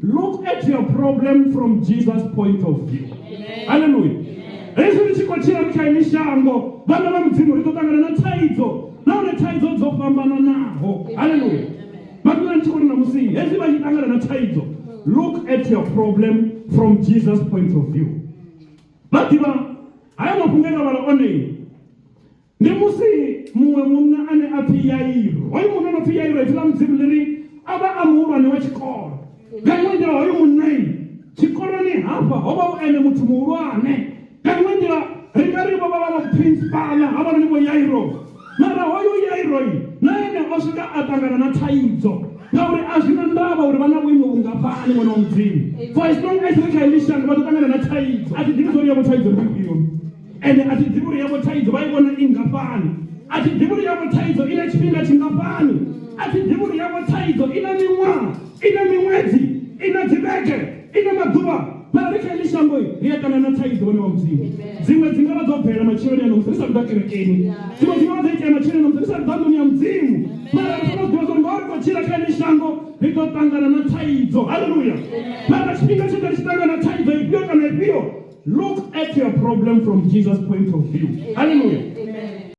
Look at your problem from Jesus' point of view. Amen. Hallelujah. Hallelujah. Look at your problem from Jesus' point of view. For as long as we can listen, and look at your problem from Jesus' point of view. Hallelujah.